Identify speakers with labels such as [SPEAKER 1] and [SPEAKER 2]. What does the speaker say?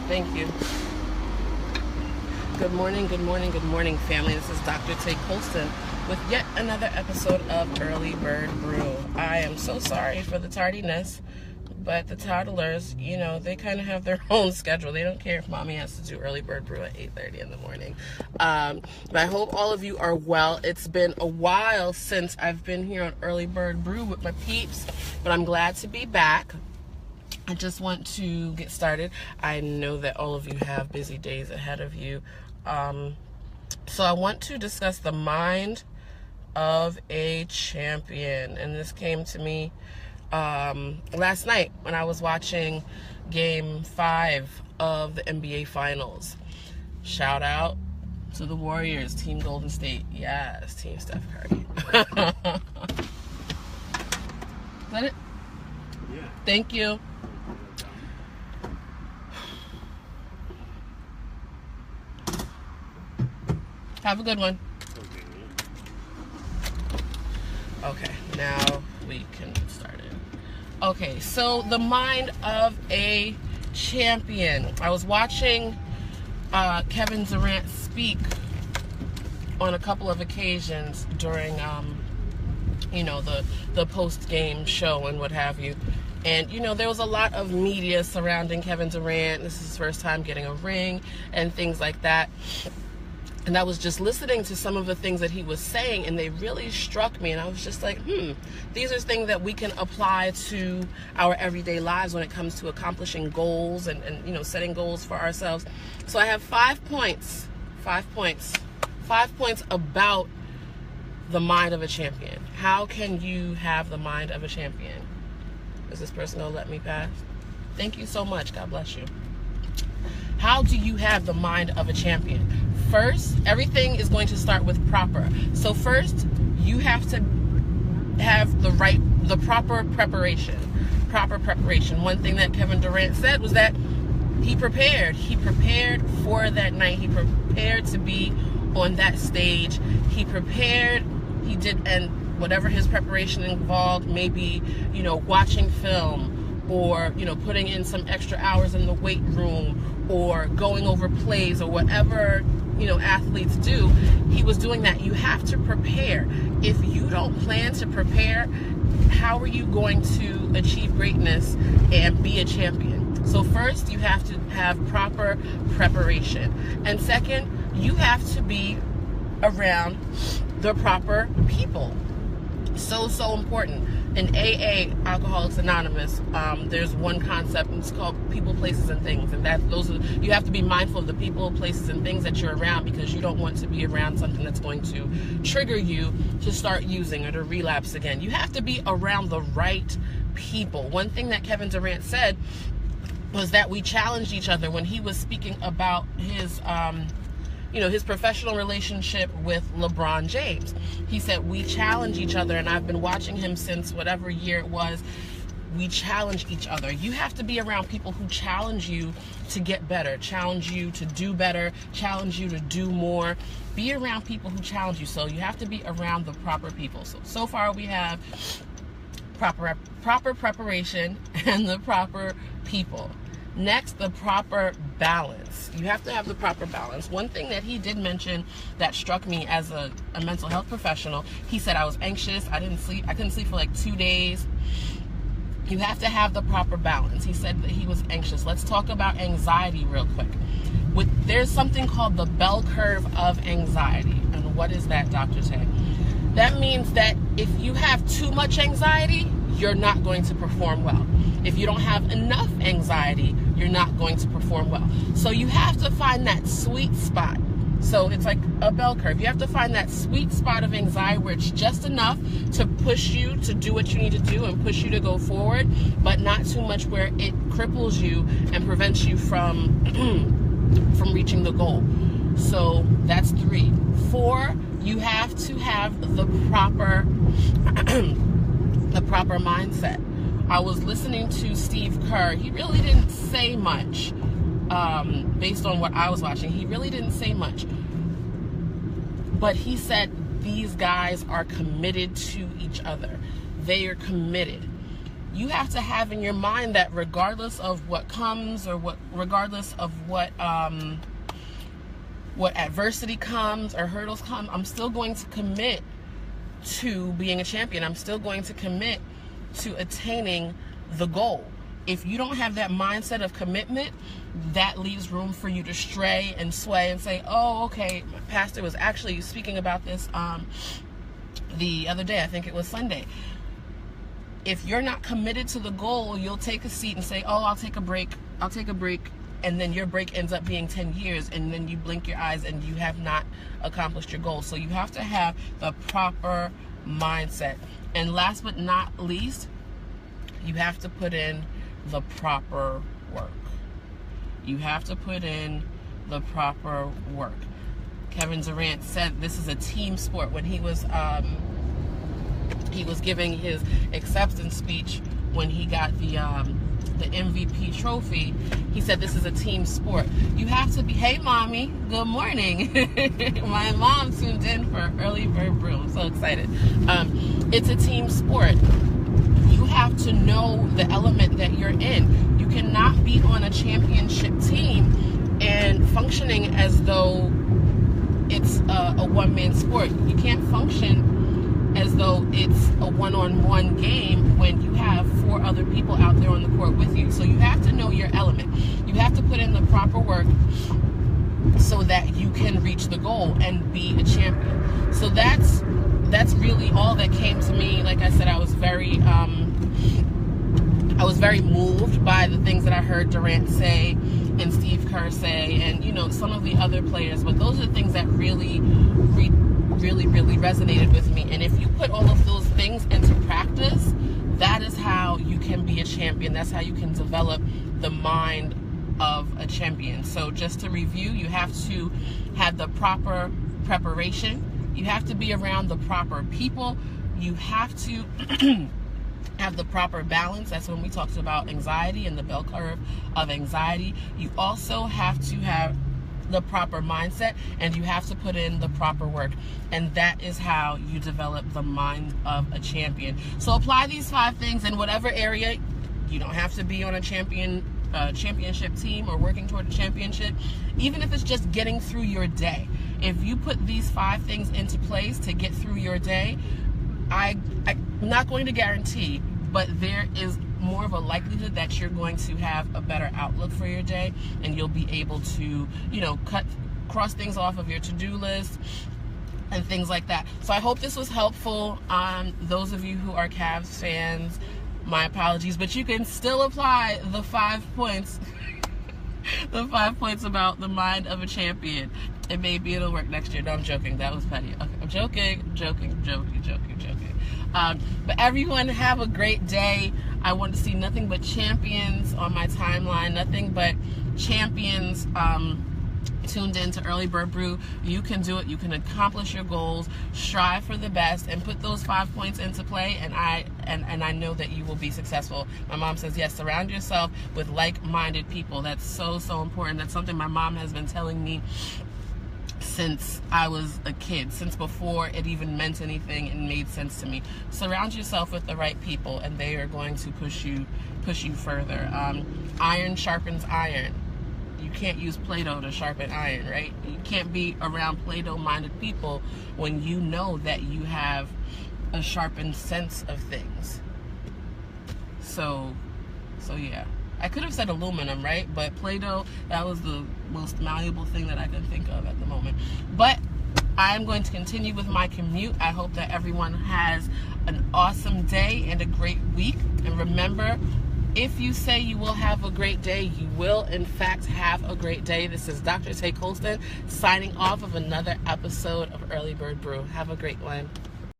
[SPEAKER 1] Thank you. Good morning, family. This is Dr. Tay Colston with yet another episode of Early Bird Brew. I am so sorry for the tardiness, but the toddlers, they kind of have their own schedule. They don't care if mommy has to do Early Bird Brew at 8:30 in the morning. But I hope all of you are well. It's been a while since I've been here on Early Bird Brew with my peeps, but I'm glad to be back. I just want to get started. I know that all of you have busy days ahead of you. So I want to discuss the mind of a champion. And this came to me last night when I was watching Game 5 of the NBA Finals. Shout out to the Warriors, Team Golden State. Yes, Team Steph Curry. Is that it?
[SPEAKER 2] Yeah.
[SPEAKER 1] Thank you. Have a good one. Okay, now we can get started. Okay, so the mind of a champion. I was watching Kevin Durant speak on a couple of occasions during, the post-game show and what have you. And, there was a lot of media surrounding Kevin Durant. This is his first time getting a ring and things like that. And I was just listening to some of the things that he was saying, and they really struck me. And I was just like, these are things that we can apply to our everyday lives when it comes to accomplishing goals and setting goals for ourselves. So I have 5 points about the mind of a champion. How can you have the mind of a champion? Is this person going to let me pass? Thank you so much. God bless you. How do you have the mind of a champion? First, everything is going to start with proper. So first, you have to have the proper preparation. Proper preparation. One thing that Kevin Durant said was that he prepared. He prepared for that night. He prepared to be on that stage. He prepared. He did, and whatever his preparation involved, maybe, watching film, or, putting in some extra hours in the weight room, or going over plays, or whatever, athletes do. He was doing that. You have to prepare. If you don't plan to prepare, how are you going to achieve greatness and be a champion? So first, you have to have proper preparation. And second, you have to be around the proper people. So important. In AA, Alcoholics Anonymous, there's one concept, and it's called people, places, and things. And you have to be mindful of the people, places, and things that you're around, because you don't want to be around something that's going to trigger you to start using or to relapse again. You have to be around the right people. One thing that Kevin Durant said was that we challenged each other when he was speaking about his professional relationship with LeBron James. He said, we challenge each other, and I've been watching him since whatever year it was. We challenge each other. You have to be around people who challenge you to get better, challenge you to do better, challenge you to do more. Be around people who challenge you. So you have to be around the proper people. So far we have proper preparation and the proper people. Next, the proper balance. You have to have the proper balance. One thing that he did mention that struck me as a mental health professional, he said, I was anxious. I couldn't sleep for like 2 days. You have to have the proper balance. He said that he was anxious. Let's talk about anxiety real quick. There's something called the bell curve of anxiety. And what is that, Dr. Tay? That means that if you have too much anxiety, you're not going to perform well. If you don't have enough anxiety, you're not going to perform well. So you have to find that sweet spot. So it's like a bell curve. You have to find that sweet spot of anxiety where it's just enough to push you to do what you need to do and push you to go forward, but not too much where it cripples you and prevents you from reaching the goal. So that's 3. 4, you have to have the proper mindset. I was listening to Steve Kerr. He really didn't say much based on what I was watching. He really didn't say much. But he said these guys are committed to each other. They are committed. you have to have in your mind that regardless of what comes, or regardless of what adversity comes or hurdles come, I'm still going to commit to being a champion. I'm still going to commit to attaining the goal. If you don't have that mindset of commitment, that leaves room for you to stray and sway and say, oh, okay, my pastor was actually speaking about this the other day. I think it was Sunday. If you're not committed to the goal, you'll take a seat and say, oh, I'll take a break. And then your break ends up being 10 years, and then you blink your eyes and you have not accomplished your goal. So you have to have the proper mindset. And last but not least, you have to put in the proper work. You have to put in the proper work. Kevin Durant said this is a team sport when he was giving his acceptance speech when he got the MVP trophy. He said this is a team sport. You have to be, hey mommy, good morning. My mom tuned in for Early Bird Brew. I'm so excited. It's a team sport. You have to know the element that you're in. You cannot be on a championship team and functioning as though it's a one-man sport. You can't function as though it's a one-on-one game when you have 4 other people out there on the court with you. So you have to know your element. You have to put in the proper work so that you can reach the goal and be a champion. So that's really all that came to me. Like I said, I was very moved by the things that I heard Durant say and Steve Kerr say, and some of the other players. But those are the things that really resonated with me. And if you put all of those things into practice, that is how you can be a champion. That's how you can develop the mind of a champion. So just to review, you have to have the proper preparation. You have to be around the proper people. You have to have the proper balance. That's when we talked about anxiety and the bell curve of anxiety. You also have to have the proper mindset, and you have to put in the proper work, and that is how you develop the mind of a champion. So apply these 5 things in whatever area. You don't have to be on a championship team or working toward a championship. Even if it's just getting through your day, if you put these 5 things into place to get through your day, I'm not going to guarantee, but there is more of a likelihood that you're going to have a better outlook for your day, and you'll be able to, cross things off of your to-do list and things like that. So I hope this was helpful. Those of you who are Cavs fans, my apologies, but you can still apply the 5 points, the 5 points about the mind of a champion. And maybe it'll work next year. No, I'm joking. That was petty. Okay, I'm joking. But everyone have a great day. I want to see nothing but champions on my timeline. Nothing but champions tuned in to Early Bird Brew. You can do it. You can accomplish your goals. Strive for the best and put those 5 points into play. And I know that you will be successful. My mom says, yes, surround yourself with like-minded people. That's so, so important. That's something my mom has been telling me since I was a kid, since before it even meant anything and made sense to me. Surround yourself with the right people, and they are going to push you further. Iron sharpens iron. You can't use Play-Doh to sharpen iron, right? You can't be around Play-Doh minded people when you know that you have a sharpened sense of things. So yeah. I could have said aluminum, right? But Play-Doh, that was the most malleable thing that I could think of at the moment. But I'm going to continue with my commute. I hope that everyone has an awesome day and a great week. And remember, if you say you will have a great day, you will in fact have a great day. This is Dr. Tay Colston signing off of another episode of Early Bird Brew. Have a great one.